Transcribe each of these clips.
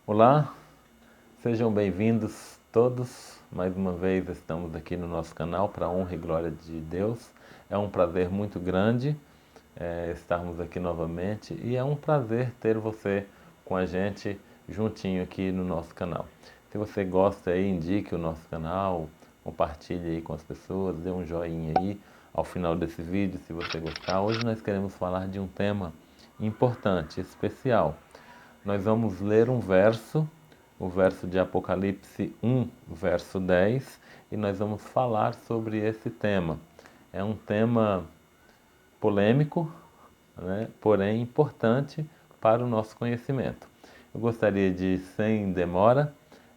Olá, sejam bem-vindos todos. Mais uma vez estamos aqui no nosso canal para a honra e glória de Deus. É um prazer muito grande estarmos aqui novamente e é um prazer ter você com a gente juntinho aqui no nosso canal. Se você gosta aí, indique o nosso canal, compartilhe aí com as pessoas, dê um joinha aí ao final desse vídeo se você gostar. Hoje nós queremos falar de um tema importante, especial. Nós vamos ler um verso, o verso de Apocalipse 1, verso 10, e nós vamos falar sobre esse tema. É um tema polêmico, né, porém importante para o nosso conhecimento. Eu gostaria de, sem demora,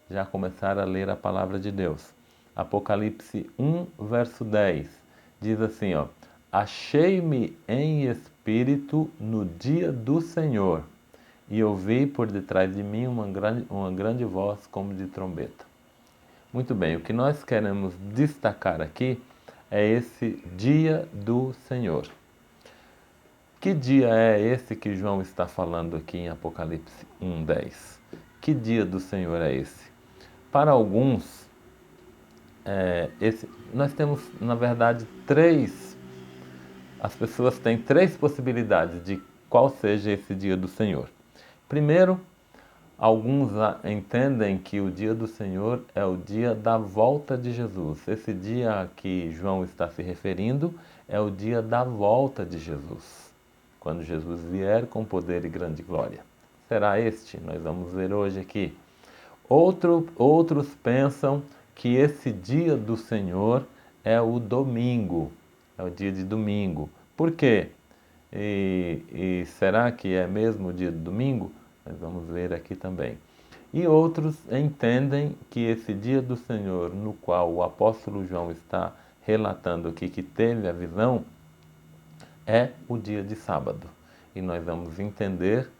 já começar a ler a palavra de Deus. Apocalipse 1, verso 10, diz assim, ó: Achei-me em espírito no dia do Senhor, e ouvi por detrás de mim uma grande voz como de trombeta. Muito bem, o que nós queremos destacar aqui é esse dia do Senhor. Que dia é esse que João está falando aqui em Apocalipse 1:10? Que dia do Senhor é esse? Para alguns, nós temos, na verdade, as pessoas têm três possibilidades de qual seja esse dia do Senhor. Primeiro, alguns entendem que o dia do Senhor é o dia da volta de Jesus. Esse dia a que João está se referindo é o dia da volta de Jesus, quando Jesus vier com poder e grande glória. Será este? Nós vamos ver hoje aqui. Outros pensam que esse dia do Senhor é o domingo, é o dia de domingo. Por quê? E será que é mesmo o dia de domingo? Nós vamos ver aqui também. E outros entendem que esse dia do Senhor, no qual o apóstolo João está relatando aqui que teve a visão, é o dia de sábado. E nós vamos entender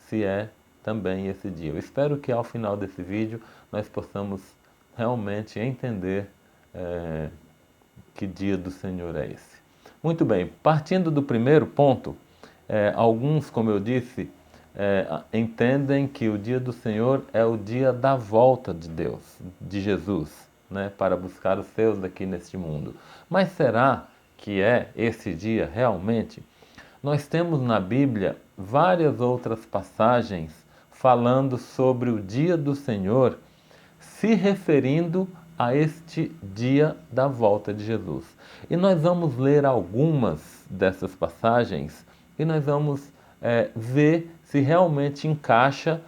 se é também esse dia. Eu espero que ao final desse vídeo nós possamos realmente entender que dia do Senhor é esse. Muito bem, partindo do primeiro ponto, alguns, como eu disse, entendem que o dia do Senhor é o dia da volta de Deus, de Jesus, né, para buscar os seus aqui neste mundo. Mas será que é esse dia realmente? Nós temos na Bíblia várias outras passagens falando sobre o dia do Senhor, se referindo a este dia da volta de Jesus. E nós vamos ler algumas dessas passagens e nós vamos ver se realmente encaixa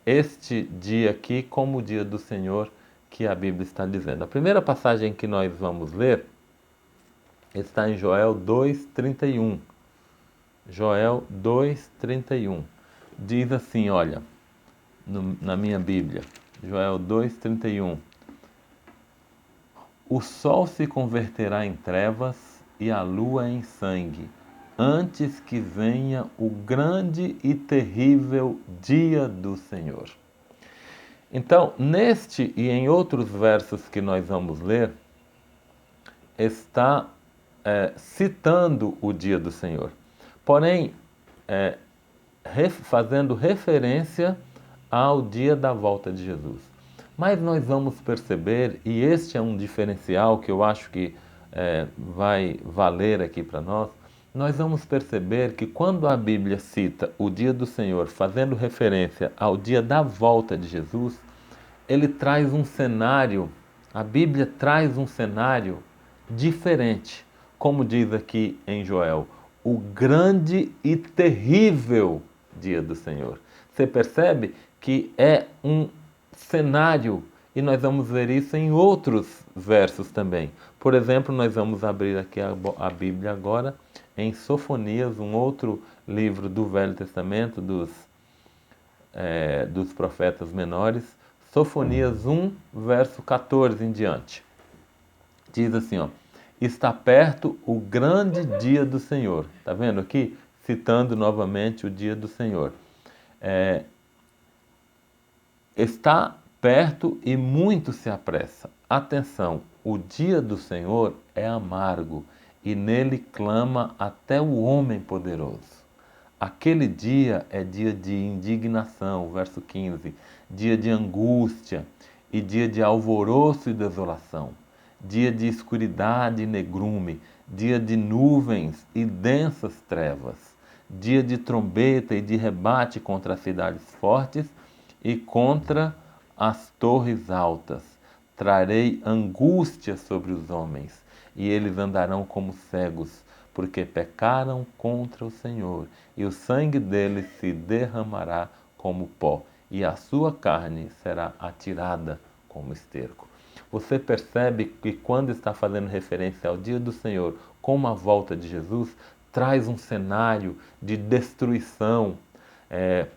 este dia aqui como o dia do Senhor que a Bíblia está dizendo. A primeira passagem que nós vamos ler está em Joel 2:31. Joel 2:31. Diz assim, olha, na minha Bíblia, Joel 2:31. O sol se converterá em trevas e a lua em sangue, antes que venha o grande e terrível dia do Senhor. Então, neste e em outros versos que nós vamos ler, está citando o dia do Senhor. Porém, fazendo referência ao dia da volta de Jesus. Mas nós vamos perceber, e este é um diferencial que eu acho que vai valer aqui para nós vamos perceber que quando a Bíblia cita o dia do Senhor, fazendo referência ao dia da volta de Jesus, ele traz um cenário, a Bíblia traz um cenário diferente, como diz aqui em Joel, o grande e terrível dia do Senhor. Você percebe que é um cenário e nós vamos ver isso em outros versos também. Por exemplo, nós vamos abrir aqui a Bíblia agora em Sofonias, um outro livro do Velho Testamento, dos profetas menores, Sofonias 1, verso 14 em diante. Diz assim, ó: está perto o grande dia do Senhor. Está vendo aqui? Citando novamente o dia do Senhor. Está perto e muito se apressa. Atenção, o dia do Senhor é amargo e nele clama até o homem poderoso. Aquele dia é dia de indignação, verso 15, dia de angústia e dia de alvoroço e desolação, dia de escuridade e negrume, dia de nuvens e densas trevas, dia de trombeta e de rebate contra as cidades fortes e contra as torres altas. Trarei angústia sobre os homens, e eles andarão como cegos, porque pecaram contra o Senhor, e o sangue deles se derramará como pó, e a sua carne será atirada como esterco. Você percebe que quando está fazendo referência ao dia do Senhor, como a volta de Jesus, traz um cenário de destruição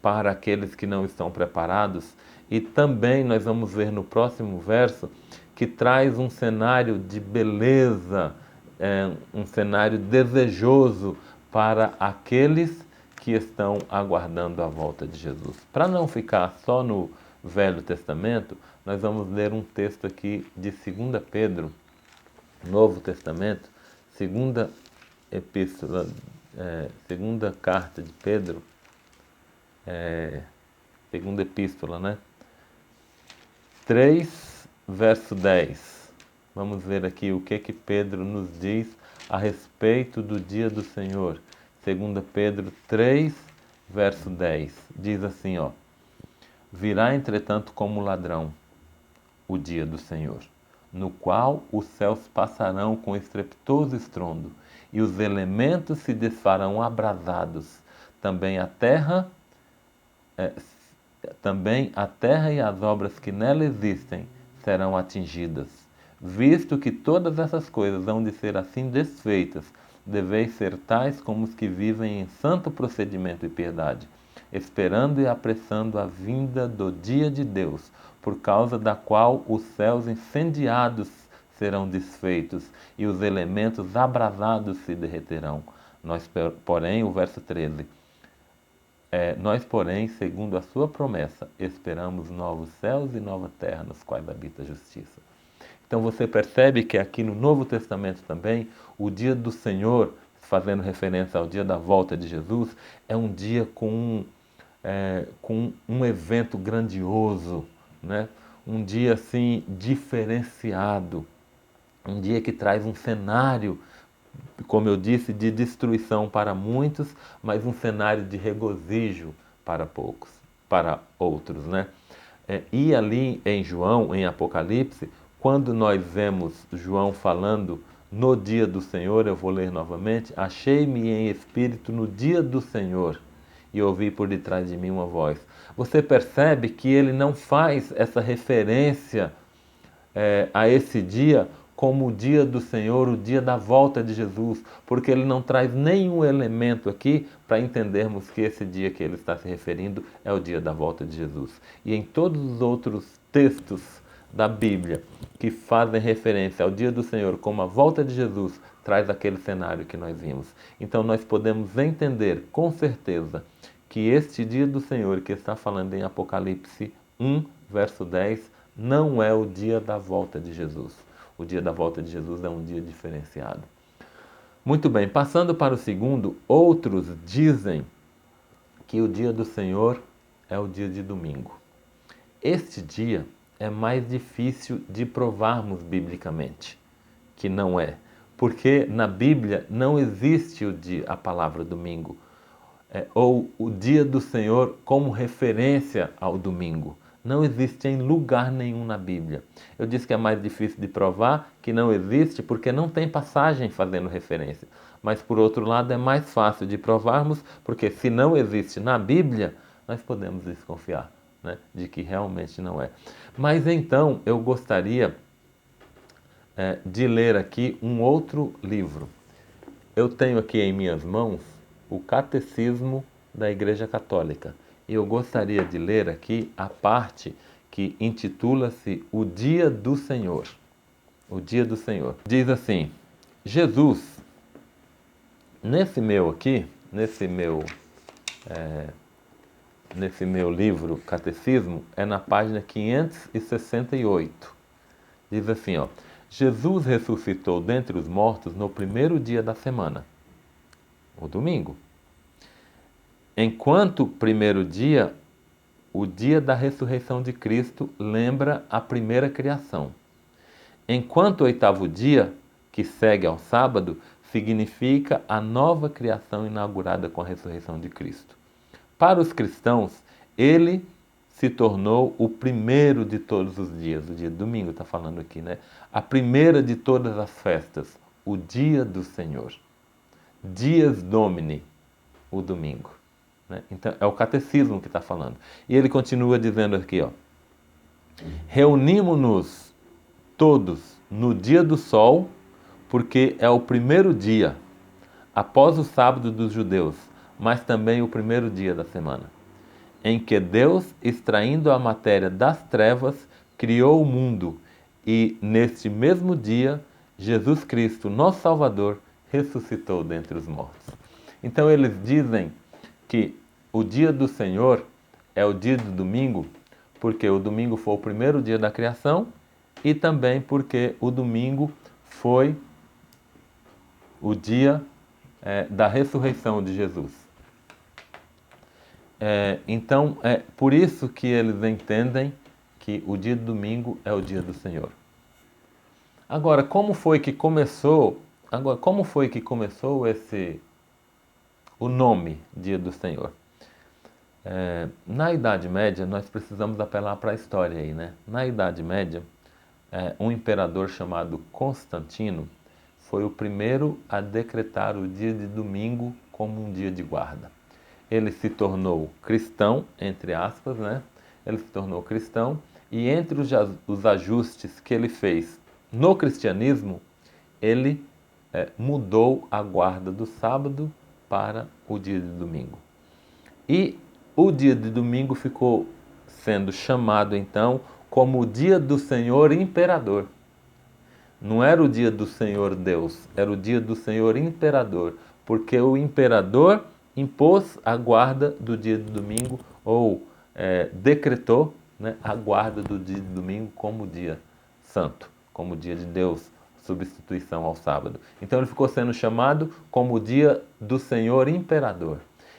para aqueles que não estão preparados. E também nós vamos ver no próximo verso que traz um cenário de beleza, um cenário desejoso para aqueles que estão aguardando a volta de Jesus. Para não ficar só no Velho Testamento, nós vamos ler um texto aqui de 2 Pedro, Novo Testamento, segunda epístola, segunda carta de Pedro, segunda epístola, né? 3, verso 10. Vamos ver aqui o que Pedro nos diz a respeito do dia do Senhor. 2 Pedro 3, verso 10. Diz assim, ó: Virá, entretanto, como ladrão o dia do Senhor, no qual os céus passarão com estrepitoso estrondo, e os elementos se desfarão abrasados. Também a terra e as obras que nela existem serão atingidas. Visto que todas essas coisas hão de ser assim desfeitas, deveis ser tais como os que vivem em santo procedimento e piedade, esperando e apressando a vinda do dia de Deus, por causa da qual os céus incendiados serão desfeitos e os elementos abrasados se derreterão. Nós, porém, o verso 13, nós, porém, segundo a sua promessa, esperamos novos céus e nova terra nos quais habita a justiça. Então você percebe que aqui no Novo Testamento também, o dia do Senhor, fazendo referência ao dia da volta de Jesus, é um dia com um evento grandioso, né? Um dia assim diferenciado, um dia que traz um cenário, como eu disse, de destruição para muitos, mas um cenário de regozijo para poucos, para outros, né? E ali em João, em Apocalipse, quando nós vemos João falando no dia do Senhor, eu vou ler novamente: achei-me em espírito no dia do Senhor e ouvi por detrás de mim uma voz. Você percebe que ele não faz essa referência a esse dia como o dia do Senhor, o dia da volta de Jesus, porque ele não traz nenhum elemento aqui para entendermos que esse dia que ele está se referindo é o dia da volta de Jesus. E em todos os outros textos da Bíblia que fazem referência ao dia do Senhor como a volta de Jesus, traz aquele cenário que nós vimos. Então nós podemos entender com certeza que este dia do Senhor que está falando em Apocalipse 1, verso 10, não é o dia da volta de Jesus. O dia da volta de Jesus é um dia diferenciado. Muito bem, passando para o segundo, outros dizem que o dia do Senhor é o dia de domingo. Este dia é mais difícil de provarmos biblicamente, que não é, porque na Bíblia não existe a palavra domingo, ou o dia do Senhor como referência ao domingo. Não existe em lugar nenhum na Bíblia. Eu disse que é mais difícil de provar, que não existe, porque não tem passagem fazendo referência. Mas, por outro lado, é mais fácil de provarmos, porque se não existe na Bíblia, nós podemos desconfiar, né, de que realmente não é. Mas então, eu gostaria de ler aqui um outro livro. Eu tenho aqui em minhas mãos o Catecismo da Igreja Católica. E eu gostaria de ler aqui a parte que intitula-se O Dia do Senhor. O Dia do Senhor. Diz assim: Jesus, nesse meu livro Catecismo, é na página 568. Diz assim, ó: Jesus ressuscitou dentre os mortos no primeiro dia da semana, o domingo. enquanto primeiro dia, o dia da ressurreição de Cristo lembra a primeira criação. Enquanto o oitavo dia, que segue ao sábado, significa a nova criação inaugurada com a ressurreição de Cristo. Para os cristãos, ele se tornou o primeiro de todos os dias. O dia de domingo está falando aqui, né? A primeira de todas as festas, o dia do Senhor. Dies Domini, o domingo. Né? Então, é o catecismo que está falando. E ele continua dizendo aqui, ó, reunimos-nos todos no dia do sol, porque é o primeiro dia, após o sábado dos judeus, mas também o primeiro dia da semana, em que Deus, extraindo a matéria das trevas, criou o mundo e, neste mesmo dia, Jesus Cristo, nosso Salvador, ressuscitou dentre os mortos. Então eles dizem que o dia do Senhor é o dia do domingo, porque o domingo foi o primeiro dia da criação e também porque o domingo foi o dia da ressurreição de Jesus. Então, é por isso que eles entendem que o dia do domingo é o dia do Senhor. Agora, como foi que começou o nome Dia do Senhor? Na Idade Média, nós precisamos apelar para a história aí, né? Na Idade Média, um imperador chamado Constantino foi o primeiro a decretar o dia de domingo como um dia de guarda. Ele se tornou cristão, entre aspas, né? Ele se tornou cristão e entre os ajustes que ele fez no cristianismo, ele mudou a guarda do sábado para o dia de domingo. E o dia de domingo ficou sendo chamado então como o dia do Senhor Imperador. Não era o dia do Senhor Deus, era o dia do Senhor Imperador, porque o imperador impôs a guarda do dia de domingo ou decretou, né, a guarda do dia de domingo como dia santo, como dia de Deus, substituição ao sábado. Então ele ficou sendo chamado como o dia do Senhor Imperador.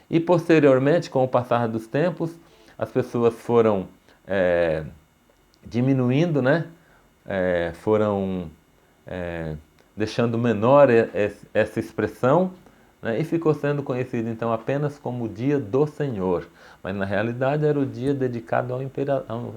E posteriormente, com o passar dos tempos, as pessoas foram diminuindo, né? Foram deixando menor essa expressão, né? E ficou sendo conhecido então apenas como o dia do Senhor. Mas na realidade era o dia dedicado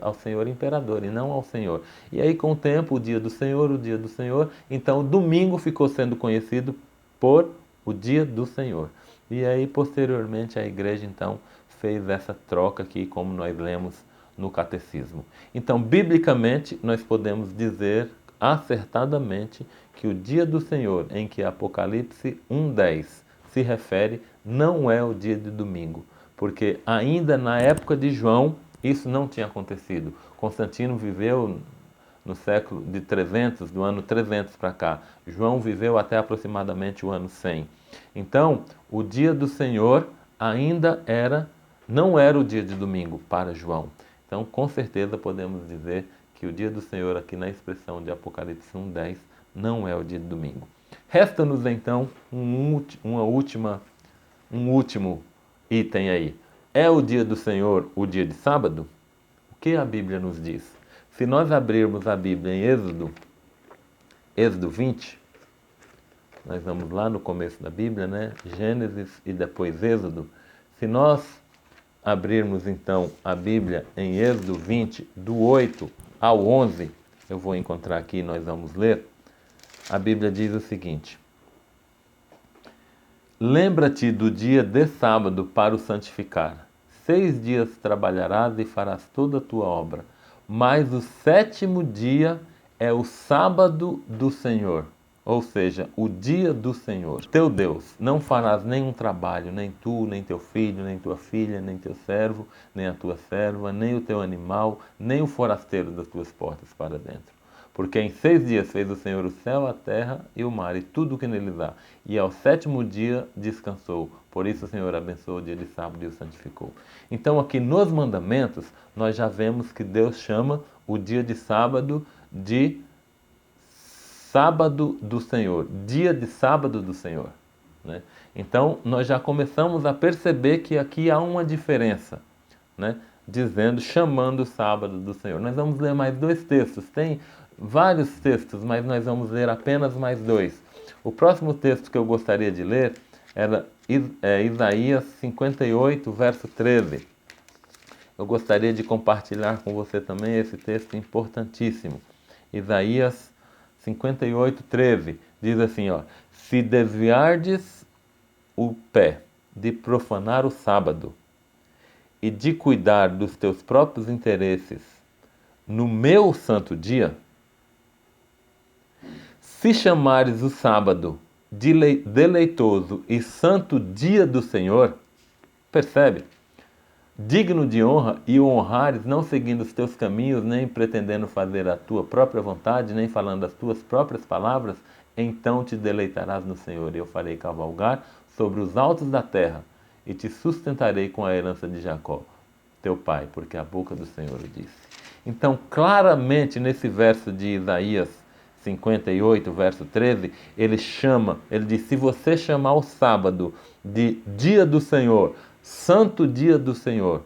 ao Senhor Imperador e não ao Senhor. E aí com o tempo, o dia do Senhor, então o domingo ficou sendo conhecido por o dia do Senhor. E aí posteriormente a igreja então fez essa troca aqui, como nós lemos no catecismo. Então, biblicamente, nós podemos dizer acertadamente que o dia do Senhor, em que Apocalipse 1:10 se refere, não é o dia de domingo, porque ainda na época de João isso não tinha acontecido. Constantino viveu no século de 300, do ano 300 para cá. João viveu até aproximadamente o ano 100. Então, o dia do Senhor ainda não era o dia de domingo para João. Então, com certeza podemos dizer que o dia do Senhor, aqui na expressão de Apocalipse 1:10, não é o dia de domingo. Resta-nos então um último item aí. É o dia do Senhor o dia de sábado? O que a Bíblia nos diz? Se nós abrirmos a Bíblia em Êxodo 20, nós vamos lá no começo da Bíblia, né? Gênesis e depois Êxodo. Se nós abrirmos então a Bíblia em Êxodo 20, do 8 ao 11, eu vou encontrar aqui e nós vamos ler. A Bíblia diz o seguinte: lembra-te do dia de sábado para o santificar. 6 dias trabalharás e farás toda a tua obra, mas o 7º dia é o sábado do Senhor, ou seja, o dia do Senhor, teu Deus. Não farás nenhum trabalho, nem tu, nem teu filho, nem tua filha, nem teu servo, nem a tua serva, nem o teu animal, nem o forasteiro das tuas portas para dentro. Porque em 6 dias fez o Senhor o céu, a terra e o mar, e tudo o que neles há. E ao 7º dia descansou. Por isso o Senhor abençoou o dia de sábado e o santificou. Então aqui nos mandamentos, nós já vemos que Deus chama o dia de sábado de sábado do Senhor. Dia de sábado do Senhor. Né? Então, nós já começamos a perceber que aqui há uma diferença, né? Dizendo, chamando o sábado do Senhor. Nós vamos ler mais dois textos. Tem vários textos, mas nós vamos ler apenas mais dois. O próximo texto que eu gostaria de ler era Isaías 58, verso 13. Eu gostaria de compartilhar com você também esse texto importantíssimo. Isaías 58, 13. Diz assim, ó: se desviardes o pé de profanar o sábado e de cuidar dos teus próprios interesses no meu santo dia, se chamares o sábado de deleitoso e santo dia do Senhor, percebe? Digno de honra, e o honrares, não seguindo os teus caminhos, nem pretendendo fazer a tua própria vontade, nem falando as tuas próprias palavras, então te deleitarás no Senhor. E eu farei cavalgar sobre os altos da terra, e te sustentarei com a herança de Jacó, teu pai, porque a boca do Senhor o disse. Então, claramente, nesse verso de Isaías 58, verso 13, ele diz, se você chamar o sábado de dia do Senhor, santo dia do Senhor,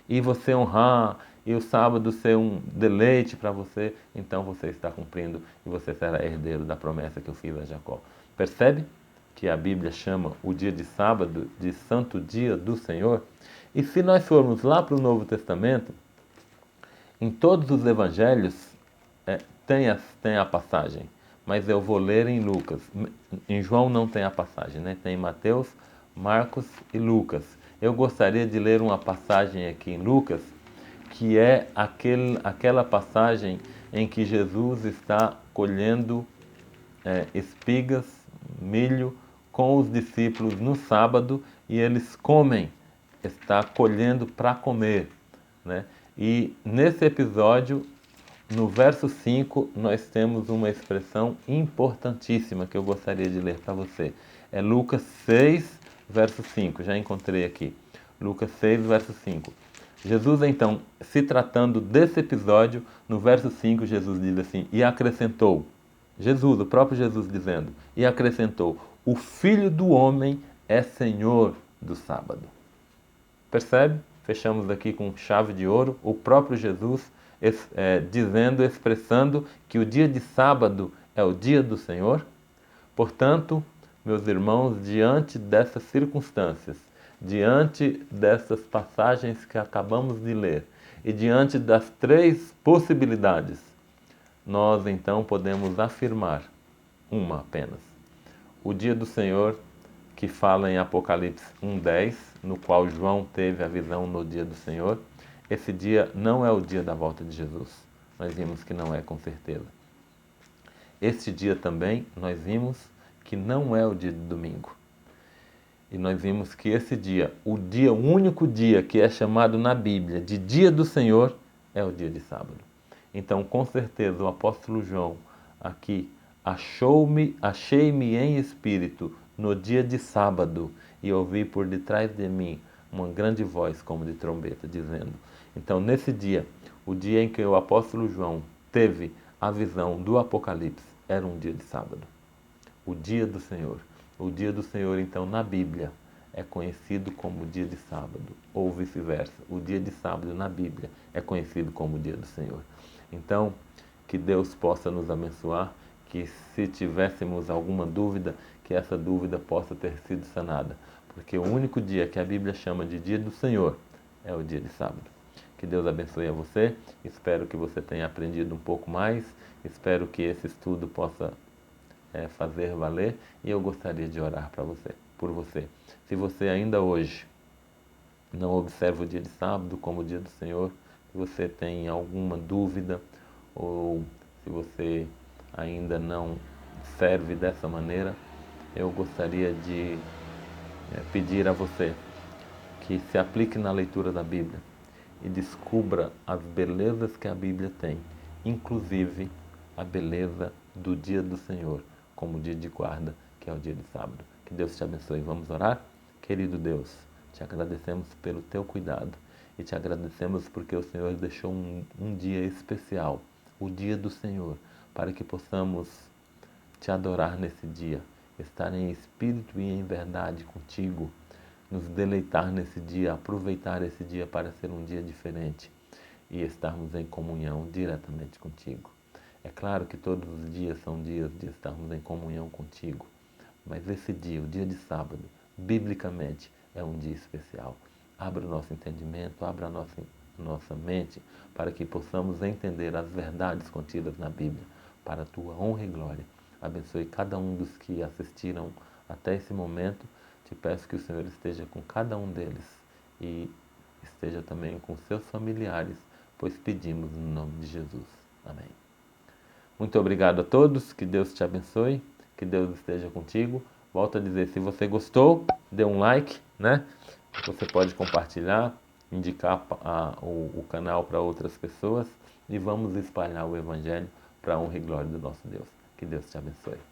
e você honrar, e o sábado ser um deleite para você, então você está cumprindo e você será herdeiro da promessa que eu fiz a Jacó. Percebe que a Bíblia chama o dia de sábado de santo dia do Senhor? E se nós formos lá para o Novo Testamento, em todos os evangelhos tem a passagem, mas eu vou ler em Lucas. Em João não tem a passagem, né? Tem Mateus, Marcos e Lucas. Eu gostaria de ler uma passagem aqui em Lucas, que é aquela passagem em que Jesus está colhendo espigas, milho, com os discípulos no sábado, e eles comem, está colhendo para comer, né? E nesse episódio, no verso 5, nós temos uma expressão importantíssima que eu gostaria de ler para você. É Lucas 6, verso 5. Já encontrei aqui. Lucas 6, verso 5. Jesus, então, se tratando desse episódio, no verso 5, Jesus diz assim, e acrescentou, Jesus, o próprio Jesus dizendo, e acrescentou, o Filho do Homem é Senhor do sábado. Percebe? Fechamos aqui com chave de ouro, o próprio Jesus dizendo, expressando que o dia de sábado é o dia do Senhor. Portanto, meus irmãos, diante dessas circunstâncias, diante dessas passagens que acabamos de ler e diante das três possibilidades, nós então podemos afirmar uma apenas. O dia do Senhor, que fala em Apocalipse 1:10, no qual João teve a visão no dia do Senhor, esse dia não é o dia da volta de Jesus. Nós vimos que não é, com certeza. Este dia também, nós vimos que não é o dia de domingo. E nós vimos que esse dia, o único dia que é chamado na Bíblia de dia do Senhor, é o dia de sábado. Então, com certeza, o apóstolo João aqui achei-me em espírito no dia de sábado e ouvi por detrás de mim uma grande voz como de trombeta, dizendo. Então, nesse dia, o dia em que o apóstolo João teve a visão do Apocalipse, era um dia de sábado. O dia do Senhor. O dia do Senhor, então, na Bíblia, é conhecido como dia de sábado, ou vice-versa. O dia de sábado na Bíblia é conhecido como dia do Senhor. Então, que Deus possa nos abençoar, que se tivéssemos alguma dúvida, que essa dúvida possa ter sido sanada. Porque o único dia que a Bíblia chama de dia do Senhor é o dia de sábado. Que Deus abençoe a você. Espero que você tenha aprendido um pouco mais. Espero que esse estudo possa fazer valer. E eu gostaria de orar por você. Se você ainda hoje não observa o dia de sábado como o dia do Senhor, se você tem alguma dúvida ou se você ainda não serve dessa maneira, eu gostaria de pedir a você que se aplique na leitura da Bíblia e descubra as belezas que a Bíblia tem, inclusive a beleza do dia do Senhor, como o dia de guarda, que é o dia de sábado. Que Deus te abençoe. Vamos orar? Querido Deus, te agradecemos pelo teu cuidado e te agradecemos porque o Senhor deixou um dia especial, o dia do Senhor, para que possamos te adorar nesse dia estar em espírito e em verdade contigo, nos deleitar nesse dia, aproveitar esse dia para ser um dia diferente e estarmos em comunhão diretamente contigo. É claro que todos os dias são dias de estarmos em comunhão contigo, mas esse dia, o dia de sábado, biblicamente, é um dia especial. Abra o nosso entendimento, abra a nossa mente, para que possamos entender as verdades contidas na Bíblia, para a tua honra e glória. Abençoe cada um dos que assistiram até esse momento. Te peço que o Senhor esteja com cada um deles e esteja também com seus familiares, pois pedimos no nome de Jesus. Amém. Muito obrigado a todos, que Deus te abençoe, que Deus esteja contigo. Volto a dizer, se você gostou, dê um like, né? Você pode compartilhar, indicar o canal para outras pessoas e vamos espalhar o Evangelho para a honra e glória do nosso Deus. Que Deus te abençoe.